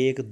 1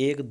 1